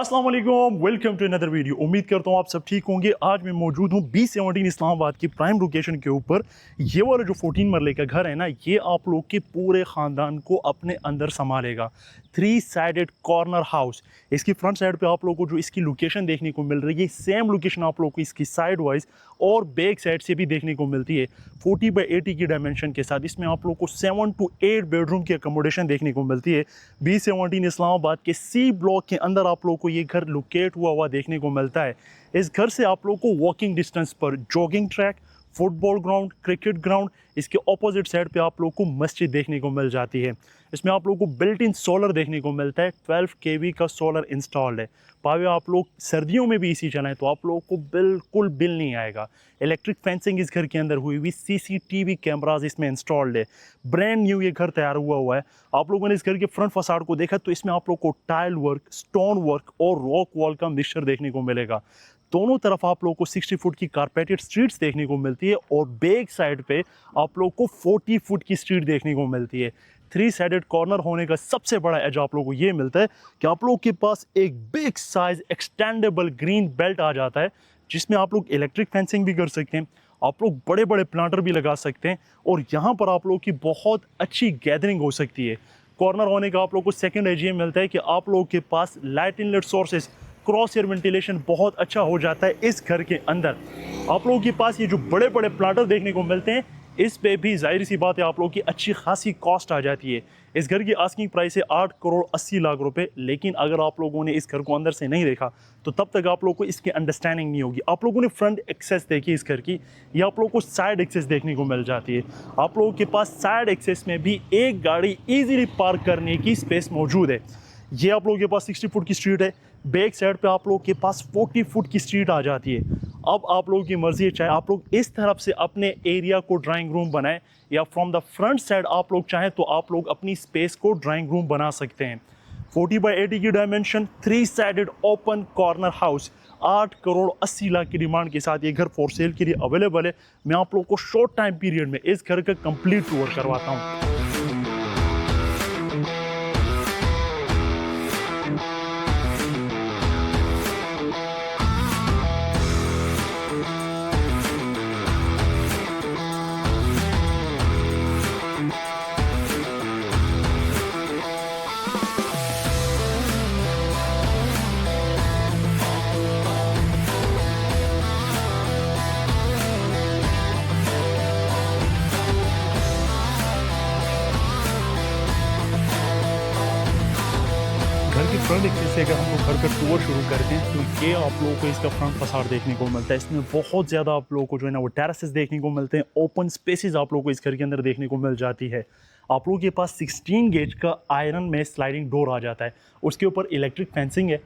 अस्सलाम वालेकुम, welcome to another video. उम्मीद करता हूँ आप सब ठीक होंगे। आज मैं मौजूद हूँ B17 इस्लामाबाद की प्राइम लोकेशन के ऊपर। ये वाला जो 14 मरले का घर है ना, ये आप लोग के पूरे ख़ानदान को अपने अंदर संभालेगा। 3 साइडेड कॉर्नर हाउस। इसकी फ्रंट साइड पे आप लोगों को जो इसकी लोकेशन देखने को मिल रही है, सेम लोकेशन आप लोग को इसकी साइड वाइज और बैक साइड से भी देखने को मिलती है। 40 बाई 80 की डायमेंशन के साथ इसमें आप लोग को 7 to 8 बेडरूम की अकोमोडेशन देखने को मिलती है। B17 इस्लामाबाद के C ब्लॉक के अंदर आप लोग को ये घर लोकेट हुआ देखने को मिलता है। इस घर से आप लोग को वॉकिंग डिस्टेंस पर jogging track, football ground, cricket ground, इसके ऑपोजिट साइड पे आप लोग को मस्जिद देखने को मिल जाती है। इसमें आप लोग को बिल्ट इन सोलर देखने को मिलता है। 12 kV का सोलर इंस्टॉल्ड है। पावे आप लोग सर्दियों में भी इसी चलाएं तो आप लोगों को बिल्कुल बिल नहीं आएगा। इलेक्ट्रिक फेंसिंग इस घर के अंदर हुई हुई, CCTV कैमराज इसमें इंस्टॉल्ड है। ब्रांड न्यू ये घर तैयार हुआ है। आप लोगों ने इस घर के फ्रंट फसाड को देखा तो इसमें आप लोग को टाइल वर्क, स्टोन वर्क और रॉक वॉल का मिक्सचर देखने को मिलेगा। दोनों तरफ आप लोग को 60 फुट की कारपेटेड स्ट्रीट्स देखने को मिलती है और बैक साइड पे आप लोग को 40 फुट की स्ट्रीट देखने को मिलती है। 3 साइडेड कॉर्नर होने का सबसे बड़ा एज आप लोगों को ये मिलता है कि आप लोग के पास एक big size extendable green belt आ जाता है, जिसमें आप लोग इलेक्ट्रिक फेंसिंग भी कर सकते हैं। आप लोग बड़े बड़े प्लांटर भी लगा सकते हैं और यहाँ पर आप लोग की बहुत अच्छी गैदरिंग हो सकती है। कॉर्नर होने का आप लोग को सेकंड एज ये मिलता है कि आप लोग के पास light inlet sources, cross air ventilation बहुत अच्छा हो जाता है इस घर के अंदर। आप लोगों के पास ये जो बड़े बड़े प्लांटर देखने को मिलते हैं, इस पे भी जाहिर सी बात है आप लोगों की अच्छी खासी कॉस्ट आ जाती है। इस घर की आस्किंग प्राइस है 8 करोड़ 80 लाख रुपए। लेकिन अगर आप लोगों ने इस घर को अंदर से नहीं देखा तो तब तक आप लोगों को इसकी अंडरस्टैंडिंग नहीं होगी। आप लोगों ने फ्रंट एक्सेस देखी इस घर की, या आप लोगों को साइड एक्सेस देखने को मिल जाती है। आप लोगों के पास साइड एक्सेस में भी एक गाड़ी ईजिली पार्क करने की स्पेस मौजूद है। ये आप लोगों के पास 60 फुट की स्ट्रीट है। बैक साइड पे आप लोगों के पास 40 फुट की स्ट्रीट आ जाती है। अब आप लोगों की मर्जी है, चाहे आप लोग इस तरफ से अपने एरिया को ड्राइंग रूम बनाएं या फ्रॉम द फ्रंट साइड आप लोग चाहें तो आप लोग अपनी स्पेस को ड्राइंग रूम बना सकते हैं। 40 बाई 80 की dimension, 3 sided open corner house, 8 crore 80 lakh की डिमांड के साथ ये घर फॉर सेल के लिए अवेलेबल है। मैं आप लोग को शॉर्ट टाइम पीरियड में इस घर का कंप्लीट टूर करवाता हूँ। घर की फ्रंट एक्सिस से अगर हम लोग घर का टूर शुरू करते हैं तो ये आप लोगों को इसका फ्रंट फसाड देखने को मिलता है। इसमें बहुत ज़्यादा आप लोगों को जो है ना वो टेरेसेस देखने को मिलते हैं। ओपन स्पेसेस आप लोगों को इस घर के अंदर देखने को मिल जाती है। आप लोगों के पास 16 गेज का आयरन में स्लाइडिंग डोर आ जाता है। उसके ऊपर इलेक्ट्रिक फेंसिंग है।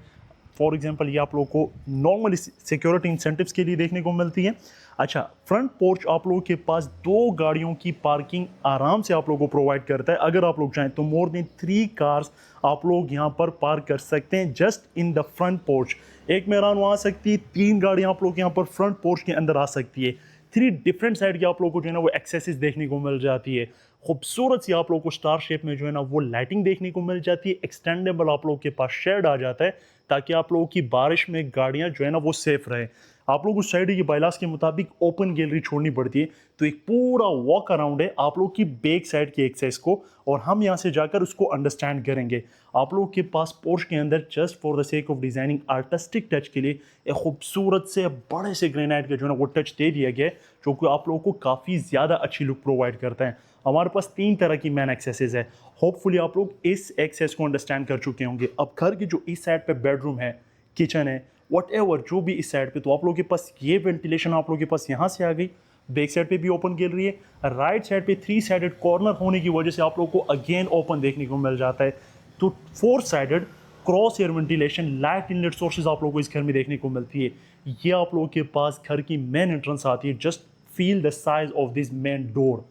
फॉर एग्जांपल ये आप लोगों को नॉर्मली सिक्योरिटी इंसेंटिव्स के लिए देखने को मिलती है। अच्छा, फ्रंट पोर्च आप लोगों के पास 2 गाड़ियों की पार्किंग आराम से आप लोगों को प्रोवाइड करता है। अगर आप लोग चाहें तो मोर देन 3 कार्स आप लोग यहाँ पर पार्क कर सकते हैं just in the front porch. एक मेहरान वहाँ आ सकती है, 3 गाड़ियाँ आप लोग यहाँ पर फ्रंट पोर्च के अंदर आ सकती है। 3 डिफरेंट साइड की आप लोगों को जो है ना वो एक्सेसेस देखने को मिल जाती है। खूबसूरत सी आप लोगों को स्टार शेप में जो है ना वो लाइटिंग देखने को मिल जाती है। एक्सटेंडेबल आप लोगों के पास शेड आ जाता है ताकि आप लोगों की बारिश में गाड़ियां जो है ना वो सेफ रहे। आप लोग उस साइड की बाइलास के मुताबिक ओपन गैलरी छोड़नी पड़ती है, तो एक पूरा वॉक अराउंड है आप लोग की बैक साइड की एक्सेस को, और हम यहाँ से जाकर उसको अंडरस्टैंड करेंगे। आप लोग के पास पोर्च के अंदर just for the sake of designing artistic touch के लिए एक खूबसूरत से बड़े से ग्रेनाइट का जो है ना वो टच दे दिया गया है, जो कि आप लोगों को काफ़ी ज़्यादा अच्छी लुक प्रोवाइड करता है। हमारे पास 3 तरह की मैन एक्सेसेस है। होपफुली आप लोग इस एक्सेस को अंडरस्टैंड कर चुके होंगे। अब घर की जो इस साइड पे बेडरूम है, किचन है, व्हाटएवर जो भी इस साइड पे, तो आप लोगों के पास ये वेंटिलेशन आप लोगों के पास यहाँ से आ गई। बैक साइड पे भी ओपन गैलरी है। राइट साइड पे 3 साइडेड कॉर्नर होने की वजह से आप लोगों को अगेन ओपन देखने को मिल जाता है। तो 4 sided cross air ventilation, light inlet sources आप लोगों को इस घर में देखने को मिलती है। ये आप लोगों के पास घर की मेन एंट्रेंस आती है। Just feel the size of this main door,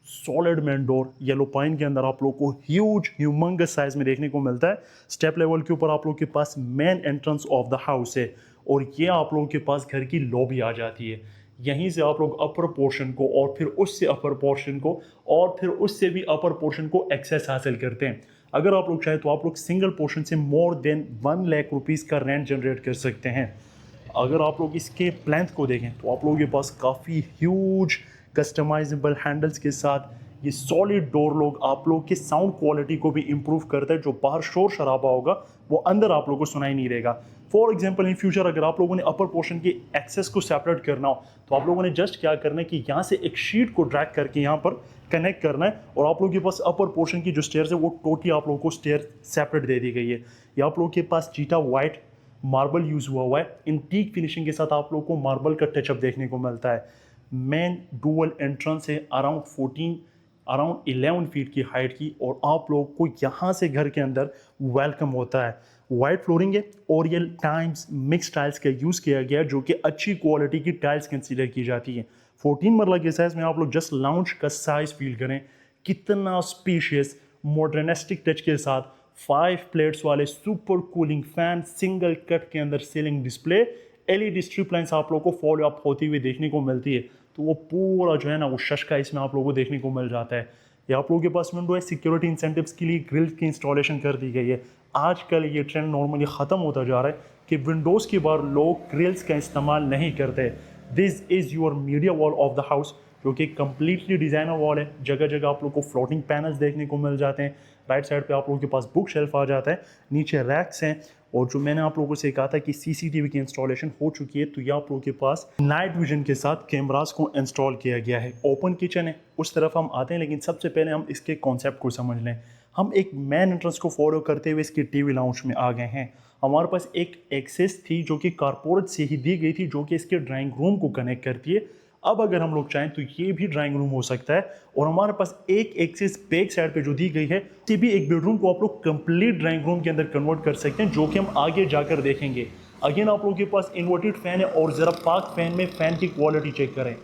solid main door. Yellow pine के अंदर आप लोग को ह्यूज ह्यूमंगस साइज में देखने को मिलता है। स्टेप लेवल के ऊपर आप लोग के पास main entrance of the house है, और ये आप लोगों के पास घर की लॉबी आ जाती है। यहीं से आप लोग अपर पोर्शन को, और फिर उससे अपर पोर्शन को, और फिर उससे भी अपर पोर्शन को एक्सेस हासिल करते हैं। अगर आप लोग चाहें तो आप लोग सिंगल पोर्शन से मोर देन 1 लाख रुपीज़ का रेंट जनरेट कर सकते हैं। अगर आप लोग इसके प्लेंथ को देखें तो आप लोगों के पास काफ़ी ह्यूज कस्टमाइजेबल हैंडल्स के साथ ये सॉलिड डोर लोग आप लोग के साउंड क्वालिटी को भी इम्प्रूव करता है। जो बाहर शोर शराबा होगा वो अंदर आप लोगों को सुनाई नहीं देगा। फॉर एग्जाम्पल इन फ्यूचर अगर आप लोगों ने अपर पोर्शन के एक्सेस को सेपरेट करना हो तो आप लोगों ने जस्ट क्या करना है कि यहाँ से एक शीट को ड्रैग करके यहाँ पर कनेक्ट करना है और आप लोगों के पास अपर पोर्शन की जो स्टेयर्स है वो टोटली आप लोगों को स्टेयर सेपरेट दे दी गई है। ये आप लोगों के पास चीटा वाइट मार्बल यूज हुआ है। इन टीक फिनिशिंग के साथ आप लोगों को मार्बल का टचअप देखने को मिलता है। मेन डुअल एंट्रेंस है अराउंड 11 फीट की हाइट की और आप लोगों को यहाँ से घर के अंदर वेलकम होता है। वाइट फ्लोरिंग है और ये टाइम्स मिक्स टाइल्स का यूज़ किया गया है जो कि अच्छी क्वालिटी की टाइल्स कंसीडर की जाती है। 14 मरला के साइज में आप लोग जस्ट लाउंज का साइज फील करें, कितना स्पेशियस मॉडर्निस्टिक टच के साथ 5 प्लेट्स वाले super cooling fan, single cut के अंदर ceiling display, LED strip lines आप लोगों को फॉलो अप होती हुई देखने को मिलती है। तो वो पूरा जो है ना वो शशका इसमें आप लोगों को देखने को मिल जाता है। ये आप लोगों के पास विंडो है, सिक्योरिटी इंसेंटिव्स के लिए ग्रिल की इंस्टॉलेशन कर दी गई है। आजकल ये ट्रेंड नॉर्मली ख़त्म होता जा रहा है कि विंडोज़ के बाहर लोग ग्रिल्स का इस्तेमाल नहीं करते। This is your media wall of the house जो कि कम्प्लीटली डिज़ाइनर वॉल है। जगह जगह आप लोग को फ्लोटिंग पैनल्स देखने को मिल जाते हैं। राइट साइड पे आप लोगों के पास बुक शेल्फ आ जाता है, नीचे रैक्स हैं और जो मैंने आप लोगों से कहा था कि सीसीटीवी की इंस्टॉलेशन हो चुकी है तो ये आप लोगों के पास नाइट विजन के साथ कैमरास को इंस्टॉल किया गया है। ओपन किचन है, उस तरफ हम आते हैं लेकिन सबसे पहले हम इसके कॉन्सेप्ट को समझ लें। हम एक मेन एंट्रेंस को फॉलो करते हुए इसके टीवी लाउंज में आ गए हैं। हमारे पास एक एक्सेस थी जो कि कारपोरेट से ही दी गई थी जो कि इसके ड्राइंग रूम को कनेक्ट करती है। अब अगर हम लोग चाहें तो ये भी ड्राइंग रूम हो सकता है और हमारे पास एक एक्सेस बैक साइड पे जो दी गई है ये भी एक बेडरूम को आप लोग कंप्लीट ड्राइंग रूम के अंदर कन्वर्ट कर सकते हैं जो कि हम आगे जाकर देखेंगे। अगेन आप लोगों के पास इन्वर्टेड फैन है और ज़रा पार्क फैन में फ़ैन की क्वालिटी चेक करें,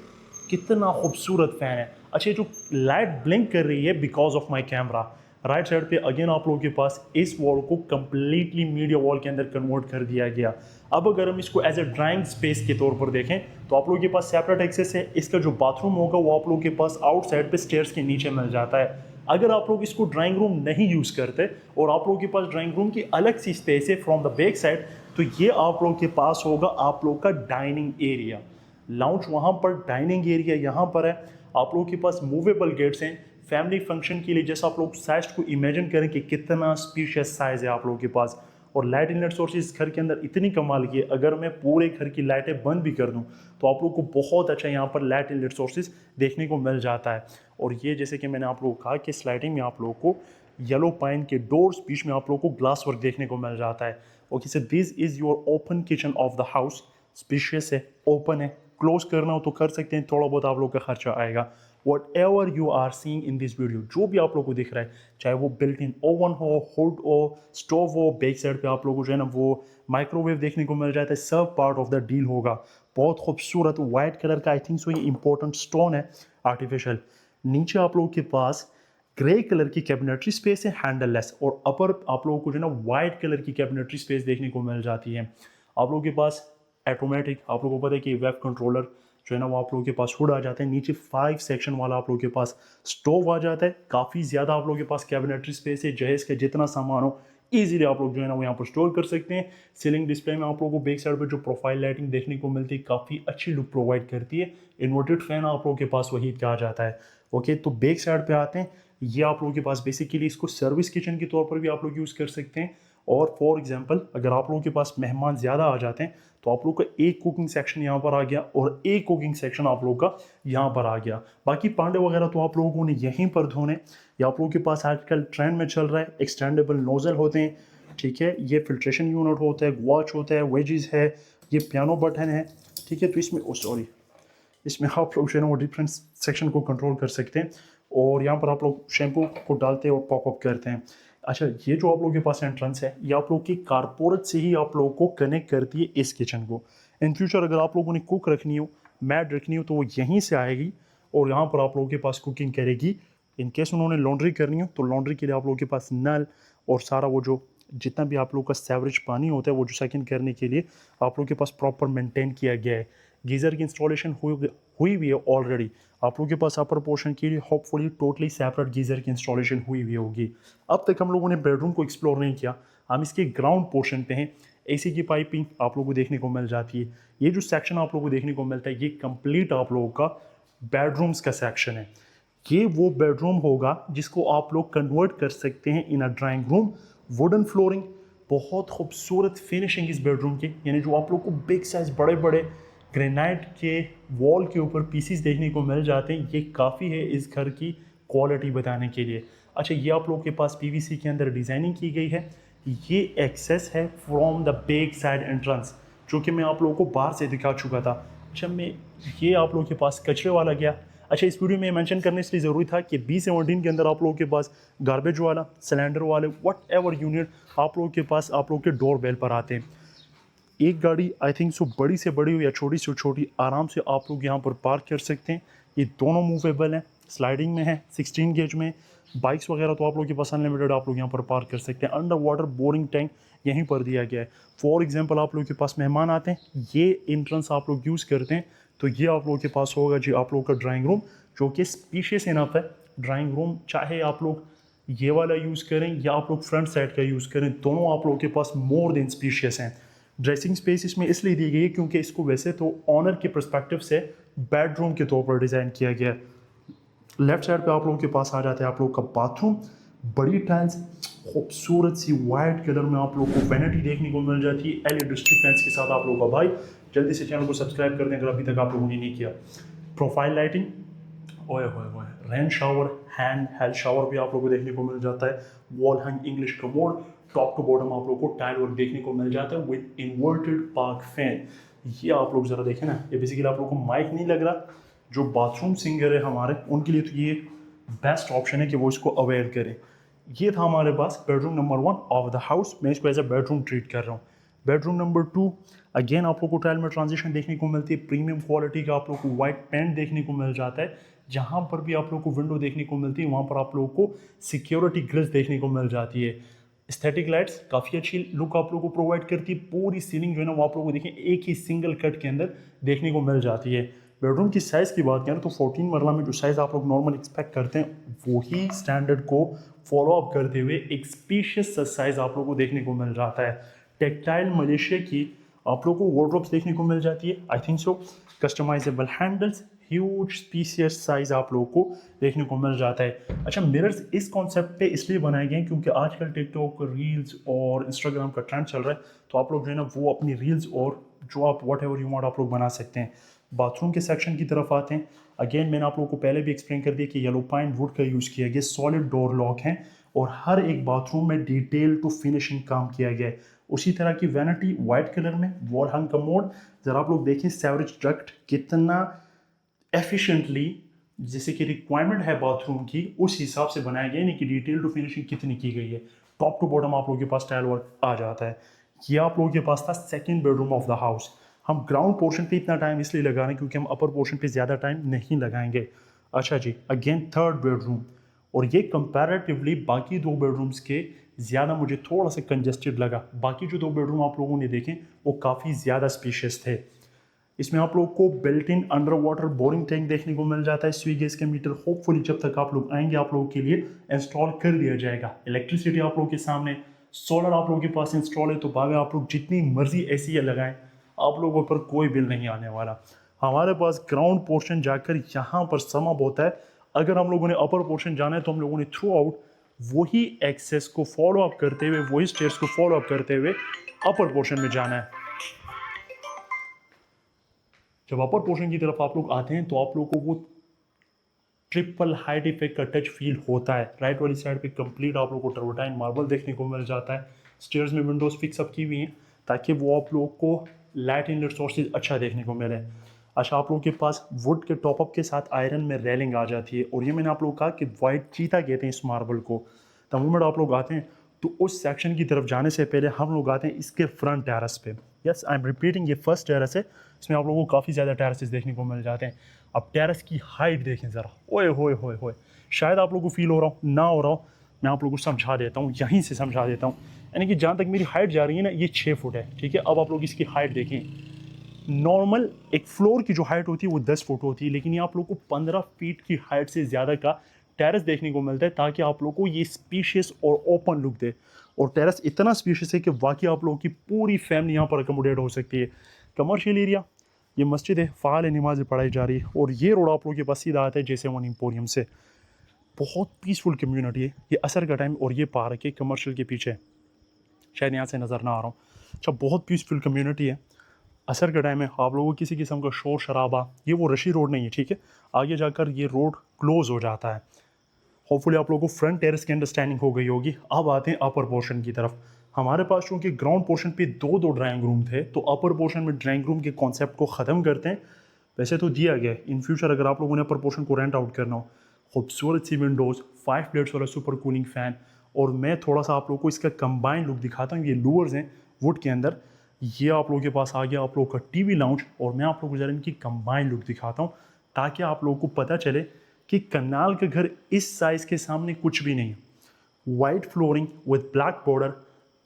कितना खूबसूरत फ़ैन है। अच्छा, जो लाइट ब्लिंक कर रही है because of my camera. Right side पे अगेन आप लोगों के पास इस वॉल को कंप्लीटली मीडिया वॉल के अंदर कन्वर्ट कर दिया गया। अब अगर हम इसको एज ए ड्राइंग स्पेस के तौर पर देखें तो आप लोगों के पास सेपरेट एक्सेस है। इसका जो बाथरूम होगा वो आप लोगों के पास आउटसाइड पे स्टेयर्स के नीचे मिल जाता है। अगर आप लोग इसको ड्राइंग रूम नहीं यूज़ करते और आप लोगों के पास ड्राइंग रूम की अलग सी स्पेस है फ्रॉम द बैक साइड तो ये आप लोगों के पास होगा आप लोग का डाइनिंग एरिया। लाउंज वहाँ पर, डाइनिंग एरिया यहाँ पर है। आप लोगों के पास मूवेबल गेट्स हैं फैमिली फंक्शन के लिए। जैसे आप लोग साइज को इमेजिन करें कि कितना स्पेशियस साइज है आप लोगों के पास। और लाइट इनलेट सोर्सेज घर के अंदर इतनी कमाल की है, अगर मैं पूरे घर की लाइटें बंद भी कर दूं तो आप लोग को बहुत अच्छा यहाँ पर लाइट इनलेट सोर्सेज देखने को मिल जाता है। और ये जैसे कि मैंने आप लोगों को कहा कि स्लाइडिंग में आप लोगों को येलो पाइन के डोर्स, बीच में आप लोगों को ग्लास वर्क देखने को मिल जाता है। Okay sir, this is your open kitchen of the house. Spacious है, ओपन है, क्लोज करना हो तो कर सकते हैं, थोड़ा बहुत आप लोग का खर्चा आएगा। Whatever you are seeing in this video, जो भी आप लोग को दिख रहा है, चाहे वो बिल्ट इन ओवन हो, हुड हो, स्टोव हो, बैक साइड पे आप लोगों को जो है ना वो माइक्रोवेव देखने को मिल जाता है। सब पार्ट ऑफ द डील होगा। बहुत खूबसूरत वाइट कलर का आई थिंक सो ये इंपॉर्टेंट स्टोन है आर्टिफिशियल। नीचे आप लोगों के पास ग्रे कलर की कैबिनेटरी स्पेस है हैंडललेस और अपर आप लोगों को जो है ना वाइट कलर की कैबिनेटरी स्पेस देखने को मिल जाती है। आप लोगों के पास ऑटोमेटिक, आप लोगों को पता है कि वेब कंट्रोलर जो है ना वो आप लोगों के पास हुड आ जाता है। नीचे 5 सेक्शन वाला आप लोगों के पास स्टोव आ जाता है। काफ़ी ज़्यादा आप लोगों के पास कैबिनेटरी स्पेस है, जहेज का जितना सामान हो ईजिली आप लोग जो है ना वो यहाँ पर स्टोर कर सकते हैं। सीलिंग डिस्प्ले में आप लोगों को बैक साइड पर जो प्रोफाइल लाइटिंग देखने को मिलती है काफ़ी अच्छी लुक प्रोवाइड करती है। इन्वर्टेड फैन आप लोगों के पास वही कहा जाता है। ओके, तो बैक साइड पर आते हैं। ये आप लोगों के पास बेसिकली इसको सर्विस किचन के तौर पर भी आप लोग यूज़ कर सकते हैं। और फॉर एग्जांपल अगर आप लोगों के पास मेहमान ज़्यादा आ जाते हैं तो आप लोग का एक कुकिंग सेक्शन यहाँ पर आ गया और एक कुकिंग सेक्शन आप लोग का यहाँ पर आ गया। बाकी पांडे वगैरह तो आप लोगों ने यहीं पर धोने। या आप लोगों के पास आजकल ट्रेंड में चल रहा है एक्सटेंडेबल नोजल होते हैं, ठीक है। ये फिल्ट्रेशन यूनिट होता है, वॉच होता है, वेजेस है, ये पियानो बटन है, ठीक है। तो इसमें इसमें आप लोग जो है ना वो डिफरेंट सेक्शन को कंट्रोल कर सकते हैं। और यहाँ पर आप लोग शैम्पू को डालते हैं और पॉपअप करते हैं। अच्छा, ये जो आप लोगों के पास एंट्रेंस है ये आप लोग की कारपोरेट से ही आप लोगों को कनेक्ट करती है इस किचन को। इन फ्यूचर अगर आप लोगों ने कुक रखनी हो, मैड रखनी हो तो वो यहीं से आएगी और यहाँ पर आप लोगों के पास कुकिंग करेगी। इन केस उन्होंने लॉन्ड्री करनी हो तो लॉन्ड्री के लिए आप लोगों के पास नल और सारा वो जो जितना भी आप लोगों का सेवरेज पानी होता है वो जो सेकंड करने के लिए आप लोगों के पास प्रॉपर मेंटेन किया गया है। गीज़र की इंस्टॉलेशन हुई हुई है ऑलरेडी। आप लोगों के पास अपर पोर्शन के लिए होपफुली टोटली सेपरेट गीज़र की इंस्टॉलेशन हुई हुई होगी। अब तक हम लोगों ने बेडरूम को एक्सप्लोर नहीं किया, हम इसके ग्राउंड पोर्शन पे हैं। एसी की पाइपिंग आप लोगों को देखने को मिल जाती है। ये जो सेक्शन आप लोगों को देखने को मिलता है ये कंप्लीट आप लोगों का बेडरूम्स का सेक्शन है। ये वो बेडरूम होगा जिसको आप लोग कन्वर्ट कर सकते हैं इन अ ड्राइंग रूम। वुडन फ्लोरिंग, बहुत खूबसूरत फिनिशिंग इस बेडरूम की, यानी जो आप लोग को बिग साइज बड़े बड़े ग्रेनाइट के वॉल के ऊपर पीसीस देखने को मिल जाते हैं, ये काफ़ी है इस घर की क्वालिटी बताने के लिए। अच्छा, ये आप लोग के पास पीवीसी के अंदर डिज़ाइनिंग की गई है। ये एक्सेस है from the back side entrance, जो कि मैं आप लोगों को बाहर से दिखा चुका था। अच्छा, मैं ये आप लोगों के पास कचरे वाला गया। अच्छा, इस वीडियो में मेंशन करने इसलिए ज़रूरी था कि B17 के अंदर आप लोगों के पास गार्बेज वाला, सिलेंडर वाले, वट एवर यूनिट आप लोगों के पास आप लोगों के डोर बेल पर आते हैं। एक गाड़ी आई थिंक सो बड़ी से बड़ी हो या छोटी से छोटी आराम से आप लोग यहाँ पर पार्क कर सकते हैं। ये दोनों मूवेबल हैं, स्लाइडिंग में है, 16 गेज में। बाइक्स वगैरह तो आप लोग के पास अनलिमिटेड आप लोग यहाँ पर पार्क कर सकते हैं। अंडर वाटर बोरिंग टैंक यहीं पर दिया गया है। फॉर एग्जांपल आप लोग के पास मेहमान आते हैं, ये इंट्रेंस आप लोग यूज़ करते हैं, तो ये आप लोगों के पास होगा जी आप लोग का ड्राइंग रूम, जो कि स्पीशियस इनफ है। ड्राइंग रूम चाहे आप लोग ये वाला यूज़ करें या आप लोग फ्रंट साइड का यूज़ करें, दोनों आप लोगों के पास मोर देन स्पीशियस हैं। ड्रेसिंग स्पेस इसमें इसलिए दी गई है क्योंकि इसको वैसे तो ऑनर के पर्सपेक्टिव से बेडरूम के तौर पर डिज़ाइन किया गया है। लेफ्ट साइड पे आप लोगों के पास आ जाता है आप लोग का बाथरूम। बड़ी टाइल्स, खूबसूरत सी वाइट कलर में आप लोग को वैनिटी देखने को मिल जाती है एलईडी स्ट्रिप लाइट्स के साथ। आप लोगों का भाई जल्दी से चैनल को सब्सक्राइब कर दें अगर अभी तक आप लोगों ने नहीं किया। प्रोफाइल लाइटिंग, ओए होए होए, rain shower, hand held shower भी आप लोगों को देखने को मिल जाता है। Wall hung English commode, top to bottom आप लोग को टाइल वर्क देखने को मिल जाता है विद इन्वर्टेड पार्क फैन। ये आप लोग ज़रा देखें ना, ये बेसिकली आप लोग को माइक नहीं लग रहा। जो बाथरूम सिंगर है हमारे उनके लिए तो ये बेस्ट ऑप्शन है कि वो इसको अवेयर करें। ये था हमारे पास bedroom number 1 of the house. मैं इसको एज अ बेडरूम ट्रीट कर रहा हूँ। बेडरूम नंबर 2, अगेन आप लोग को टाइल में ट्रांजिशन देखने को मिलती है। प्रीमियम क्वालिटी का आप लोग को वाइट पेंट देखने को मिल जाता है। जहाँ पर भी आप लोग को विंडो देखने को मिलती है वहाँ पर आप लोगों को सिक्योरिटी ग्रिल्स देखने को मिल जाती है। एस्थेटिक लाइट्स काफ़ी अच्छी लुक आप लोगों को प्रोवाइड करती है। पूरी सीलिंग जो है ना वो आप लोगों को देखें एक ही सिंगल कट के अंदर देखने को मिल जाती है। बेडरूम की साइज़ की बात करें तो 14 मरला में जो साइज़ आप लोग नॉर्मल एक्सपेक्ट करते हैं वही स्टैंडर्ड को फॉलो अप करते हुए एक स्पीशियस साइज़ आप लोगों को देखने को मिल जाता है। टेक्टाइल मलेशिया की आप लोगों को वार्डरोब्स देखने को मिल जाती है, I think so. Customisable handles, huge spacious size आप लोगों को देखने को मिल जाता है। अच्छा, मिरर्स इस कॉन्सेप्ट पे इसलिए बनाए गए हैं क्योंकि आजकल टिकटॉक, रील्स और इंस्टाग्राम का ट्रेंड चल रहा है, तो आप लोग जो है ना वो अपनी रील्स और जो आप वट एवर यू वांट आप लोग बना सकते हैं। बाथरूम के सेक्शन की तरफ आते हैं। अगेन मैंने आप लोगों को पहले भी एक्सप्लेन कर दिया कि येलो पाइन वुड का यूज़ किया गया, सॉलिड डोर लॉक हैं और हर एक बाथरूम में डिटेल टू फिनिशिंग काम किया गया है। उसी तरह की वैनिटी वाइट कलर में, वॉल हंग कमोड, ज़रा आप लोग देखें सेवरेज डक्ट कितना एफिशिएंटली जैसे कि रिक्वायरमेंट है बाथरूम की उस हिसाब से बनाया गया है, यानी कि डिटेल टू फिनिशिंग कितनी की गई है। टॉप टू बॉटम आप लोगों के पास टाइल वर्क आ जाता है। ये आप लोगों के पास था second bedroom of the house. हम ग्राउंड पोर्शन पे इतना टाइम इसलिए लगा रहे हैं क्योंकि हम अपर पोर्शन पे ज़्यादा टाइम नहीं लगाएंगे। अच्छा जी, अगेन थर्ड बेडरूम, और ये कंपैरेटिवली बाकी दो बेडरूम्स के ज़्यादा मुझे थोड़ा सा कंजेस्टेड लगा। बाकी जो दो बेडरूम आप लोगों ने देखे वो काफ़ी ज़्यादा स्पेशियस थे। इसमें आप लोग को built in under water boring tank देखने को मिल जाता है। स्वीगेस के मीटर होपफुली जब तक आप लोग आएंगे आप लोगों के लिए इंस्टॉल कर दिया जाएगा। इलेक्ट्रिसिटी आप लोगों के सामने, सोलर आप लोगों के पास इंस्टॉल है, तो भावे आप लोग जितनी मर्जी एसी लगाएं आप लोगों पर कोई बिल नहीं आने वाला। हमारे पास ग्राउंड पोर्शन जाकर यहाँ पर सम अप होता है। अगर हम लोगों ने अपर पोर्शन जाना है तो हम लोगों ने थ्रू आउट वही एक्सेस को फॉलो अप करते हुए, वही स्टेयर्स को फॉलो अप करते हुए अपर पोर्शन में जाना है। जब अपर पोर्शन की तरफ आप लोग आते हैं तो आप लोगों को वो ट्रिपल हाइट इफेक्ट का टच फील होता है। राइट वाली साइड पे कंप्लीट आप लोगों को टर्बोटाइन मार्बल देखने को मिल जाता है। स्टेयर्स में विंडोज फिक्स अप की हुई हैं ताकि वो आप लोगों को लाइट इनलेट सोर्सेज अच्छा देखने को मिले। अच्छा, आप लोगों के पास वुड के टॉपअप के साथ आयरन में रेलिंग आ जाती है, और ये मैंने आप लोगों को कहा कि वाइट चीता कहते हैं इस मार्बल को। द मोमेंट आप लोग आते हैं तो उस सेक्शन की तरफ जाने से पहले हम लोग आते हैं इसके फ्रंट टेरेस पे। यस, आई एम रिपीटिंग, ये फर्स्ट टेरेस है। इसमें आप लोगों को काफ़ी ज़्यादा टेरेसेस देखने को मिल जाते हैं। अब टेरेस की हाइट देखें ज़रा, ओए होए होए होए, शायद आप लोगों को फील हो रहा हो ना हो रहा हो, मैं आप लोगों को समझा देता हूँ, यहीं से समझा देता हूँ। यानी कि जहाँ तक मेरी हाइट जा रही है ना, ये 6 फुट है, ठीक है। अब आप लोग इसकी हाइट देखें, नॉर्मल एक फ्लोर की जो हाइट होती है वो 10 फुट होती है, लेकिन ये आप लोग को 15 फीट की हाइट से ज़्यादा का टेरेस देखने को मिलता है, ताकि आप लोग को ये स्पीशियस और ओपन लुक दे। और टेरेस इतना स्पीशियस है कि वाकई आप लोगों की पूरी फैमिली यहाँ पर अकोमोडेट हो सकती है। कमर्शियल एरिया, ये मस्जिद है, फ़ाल नमाज़ें पढ़ाई जा रही है, और ये रोड आप लोगों के पास सीधा आता है जैसे वन एम्पोरियम से। बहुत पीसफुल कम्युनिटी है, ये असर का टाइम, और ये पार्क है कमर्शियल के पीछे, शायद यहाँ से नज़र ना आ रहा हूँ। अच्छा, बहुत पीसफुल कम्युनिटी है, असर का टाइम है, आप लोगों को किसी किस्म का शोर शराबा, ये वो रशी रोड नहीं है, ठीक है, आगे जाकर ये रोड क्लोज हो जाता है। होपफुली आप लोगों को फ्रंट टेरेस की अंडरस्टैंडिंग हो गई होगी। अब आते हैं अपर पोर्शन की तरफ। हमारे पास चूँकि ग्राउंड पोर्शन पे दो ड्राइंग रूम थे, तो अपर पोर्शन में ड्राइंग रूम के कॉन्सेप्ट को ख़त्म करते हैं। वैसे तो दिया गया है, इन फ्यूचर अगर आप लोगों ने अपर पोर्शन को रेंट आउट करना हो, खूबसूरत सी विंडोज़, 5 प्लेट्स वाला सुपर कूलिंग फ़ैन, और मैं थोड़ा सा आप लोगों को इसका कंबाइंड लुक दिखाता हूँ। ये लूवर्स हैं वुड के अंदर, ये आप लोगों के पास आ गया आप लोगों का टीवी लाउंज, और मैं आप लोगों को ज़रा इनकी कंबाइंड लुक दिखाता हूँ, ताकि आप लोगों को पता चले कि कनाल का घर इस साइज़ के सामने कुछ भी नहीं है। White flooring with black border,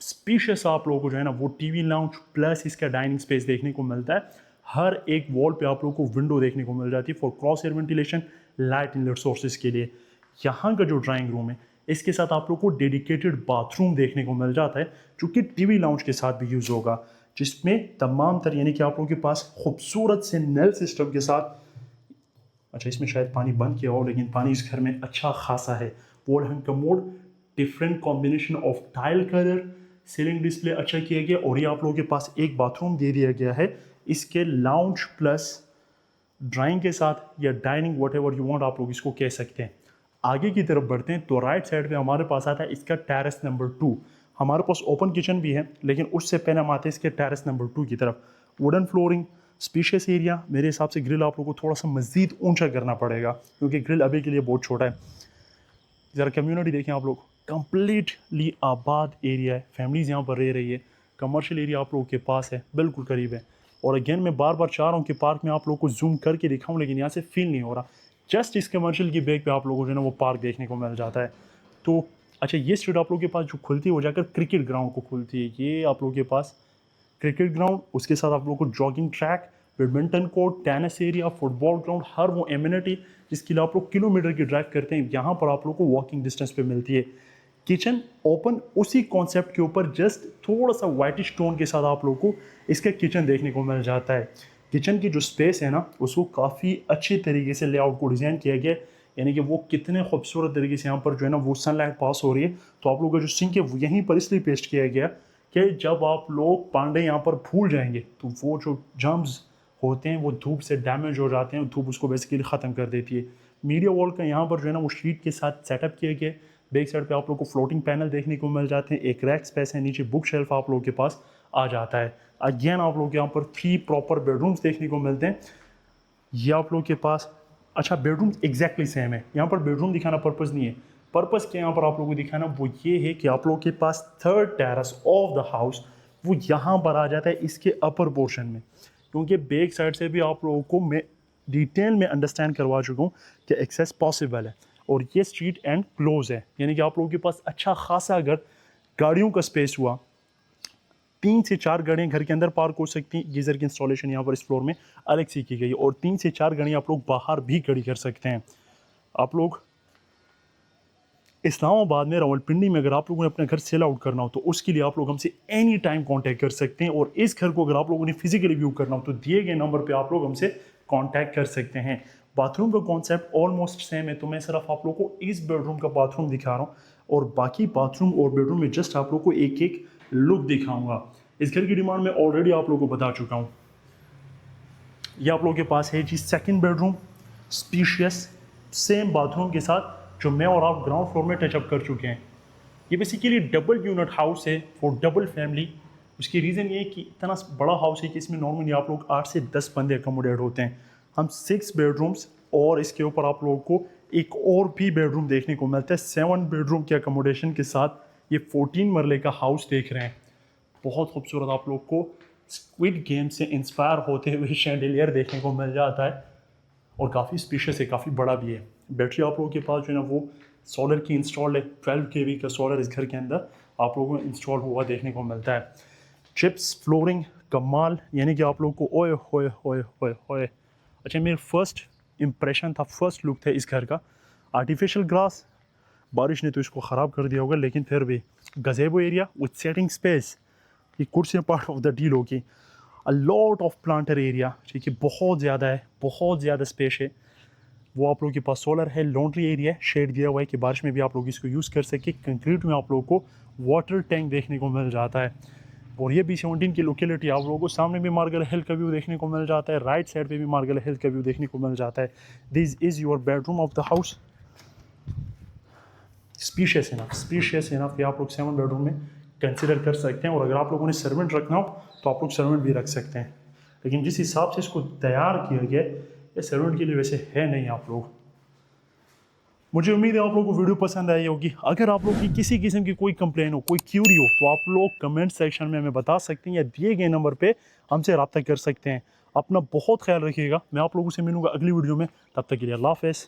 species आप लोगों को जो है ना वो टीवी लाउंज प्लस इसका डाइनिंग स्पेस देखने को मिलता है। हर एक वॉल पे आप लोगों को विंडो देखने को मिल जाती है for cross air ventilation, light inlet sources के लिए। यहाँ का जो ड्राइंग रूम है, इसके साथ आप लोग को डेडिकेटेड बाथरूम देखने को मिल जाता है, जो कि टीवी लाउंज के साथ भी यूज़ होगा, जिसमें तमाम तरह यानी कि आप लोगों के पास खूबसूरत से नल सिस्टम के साथ। अच्छा, इसमें शायद पानी बंद किया हो, लेकिन पानी इस घर में अच्छा खासा है। Wall hang commode, different combination of tile colour, ceiling display अच्छा किया गया, और ये आप लोगों के पास एक बाथरूम दे दिया गया है इसके लाउंज प्लस ड्राइंग के साथ, या dining what ever you want आप लोग इसको कह सकते हैं। आगे की तरफ बढ़ते हैं तो राइट साइड पे हमारे पास आता है इसका टेरेस नंबर 2। हमारे पास ओपन किचन भी है, लेकिन उससे पहले हम आते हैं इसके टेरेस नंबर 2 की तरफ। वुडन फ्लोरिंग, स्पीशियस एरिया, मेरे हिसाब से ग्रिल आप लोगों को थोड़ा सा मज़ीद ऊंचा करना पड़ेगा, क्योंकि ग्रिल अभी के लिए बहुत छोटा है। ज़रा कम्युनिटी देखें आप लोग, कंप्लीटली आबाद एरिया है, फैमिलीज़ यहाँ पर रह रही है, कमर्शियल एरिया आप लोगों के पास है, बिल्कुल करीब है। और अगेन मैं बार बार चाह रहा हूँ कि पार्क में आप लोगों को जूम करके दिखाऊँ, लेकिन यहाँ से फील नहीं हो रहा। जस्ट इस कमर्शियल की बैक पे आप लोगों को जो है ना वो पार्क देखने को मिल जाता है। तो अच्छा, ये स्ट्रीट आप लोगों के पास जो खुलती है वो जाकर क्रिकेट ग्राउंड को खुलती है। ये आप लोगों के पास क्रिकेट ग्राउंड, उसके साथ आप लोगों को jogging track, badminton court, tennis area, football ground, हर वो एमिनिटी जिसके लिए आप लोग किलोमीटर की ड्राइव करते हैं, यहाँ पर आप लोग को वॉकिंग डिस्टेंस पे मिलती है। किचन ओपन उसी कॉन्सेप्ट के ऊपर, जस्ट थोड़ा सा वाइटिश टोन के साथ आप लोग को इसका किचन देखने को मिल जाता है। किचन की जो स्पेस है ना, उसको काफ़ी अच्छी तरीके से लेआउट को डिज़ाइन किया गया है, यानी कि वो कितने खूबसूरत तरीके से यहाँ पर जो है ना वो सनलाइट पास हो रही है। तो आप लोगों का जो सिंक है वो यहीं पर इसलिए पेस्ट किया गया कि जब आप लोग पांडे यहाँ पर भूल जाएंगे तो वो जो जर्म्स होते हैं वो धूप से डैमेज हो जाते हैं, धूप उसको बेसिकली ख़त्म कर देती है। मीडिया वॉल का यहाँ पर जो है ना वो शीट के साथ सेटअप किया गया। बैक साइड पे आप लोग को फ्लोटिंग पैनल देखने को मिल जाते हैं, एक रैक स्पेस है, नीचे बुक शेल्फ आप लोगों के पास आ जाता है। अगेन आप लोग यहाँ पर 3 प्रॉपर बेडरूम्स देखने को मिलते हैं। ये आप लोग के पास अच्छा बेडरूम एग्जैक्टली सेम है, यहाँ पर बेडरूम दिखाना पर्पज़ नहीं है। पर्पज़ क्या यहाँ पर आप लोगों को दिखाना वो ये है कि आप लोगों के पास third terrace of the house वो यहाँ पर आ जाता है इसके अपर पोर्शन में, क्योंकि बैक साइड से भी आप लोगों को मैं डिटेल में अंडरस्टैंड करवा चुका हूँ कि एक्सेस पॉसिबल है। और ये स्ट्रीट एंड क्लोज है, यानी कि आप लोगों के पास अच्छा खासा अगर गाड़ियों का स्पेस हुआ, 3 से 4 गाड़ियाँ घर के अंदर पार्क हो सकती हैं। गीज़र की इंस्टॉलेशन यहाँ पर इस फ्लोर में अलग से की गई है, और 3 से 4 गाड़ियाँ आप लोग बाहर भी खड़ी कर सकते हैं। आप लोग इस्लामाबाद में रावलपिंडी में अगर आप लोगों ने अपना घर सेल आउट करना हो तो उसके लिए आप लोग हमसे एनी टाइम कांटेक्ट कर सकते हैं, और इस घर को अगर आप लोगों ने फिजिकली व्यू करना हो तो दिए गए नंबर पे आप लोग हमसे कांटेक्ट कर सकते हैं। बाथरूम का कॉन्सेप्ट ऑलमोस्ट सेम है, तो मैं सिर्फ आप लोग को इस बेडरूम का बाथरूम दिखा रहा हूँ, और बाकी बाथरूम और बेडरूम में जस्ट आप लोग को एक एक लुक दिखाऊंगा। इस घर की डिमांड मैं ऑलरेडी आप लोगों को बता चुका हूँ। ये आप लोगों के पास है जी second bedroom, spacious same bathroom के साथ, जो मैं और आप ग्राउंड फ्लोर में टचअप कर चुके हैं। ये बेसिकली डबल यूनिट हाउस है फॉर डबल फैमिली। उसकी रीज़न ये है कि इतना बड़ा हाउस है कि इसमें नॉर्मली आप लोग 8 से 10 बंदे अकोमोडेट होते हैं। हम 6 बेडरूम्स और इसके ऊपर आप लोगों को एक और भी बेडरूम देखने को मिलता है। 7 बेडरूम के अकोमोडेशन के साथ ये 14 मरले का हाउस देख रहे हैं। बहुत खूबसूरत आप लोग को स्क्विड गेम से इंस्पायर होते हुए शैंडिलियर देखने को मिल जाता है, और काफ़ी स्पेशियस है, काफ़ी बड़ा भी है। बैटरी आप लोगों के पास जो है ना वो सोलर की इंस्टॉल्ड है, 12 kV का सोलर इस घर के अंदर आप लोगों को इंस्टॉल हुआ देखने को मिलता है। चिप्स फ्लोरिंग, कमाल, यानी कि आप लोग को ओए होए होए होए होए। अच्छा, मेरा फर्स्ट इम्प्रेशन था, फर्स्ट लुक था इस घर का। आर्टिफिशियल ग्रास, बारिश ने तो इसको ख़राब कर दिया होगा, लेकिन फिर भी gazebo area with setting space, ये कुर्सियाँ पार्ट ऑफ द डील होगी। A lot of planter area, ठीक है, बहुत ज़्यादा है, बहुत ज़्यादा स्पेस है। वो आप लोगों के पास सोलर है, लॉन्ड्री एरिया है, शेड दिया हुआ है कि बारिश में भी आप लोग इसको यूज़ कर सके। कंक्रीट में आप लोगों को वाटर टैंक देखने को मिल जाता है। और ये B17 की लोकेलिटी आप लोगों को सामने भी मार्गल हिल का व्यू देखने को मिल जाता है, राइट साइड पे भी मार्गल हिल का व्यू देखने को मिल जाता है। This is your bedroom of the house. Species enough कि आप लोग 7 बेडरूम में कंसिडर कर सकते हैं। और अगर आप लोगों ने सर्वेंट रखना हो तो आप लोग सर्वेंट भी रख सकते हैं, लेकिन जिस हिसाब से इसको तैयार किया गया है ये सर्वेंट के लिए वैसे है नहीं। आप लोग, मुझे उम्मीद है आप लोगों को वीडियो पसंद आई होगी। अगर आप लोग की किसी किस्म की कोई कंप्लेन हो, कोई क्यूरी हो, तो आप लोग कमेंट सेक्शन में हमें बता सकते हैं या दिए गए नंबर पे हमसे रब्ता कर सकते हैं। अपना बहुत ख्याल रखिएगा। मैं आप लोगों से मिलूंगा अगली वीडियो में, तब तक के लिए अल्लाह हाफ़िज़।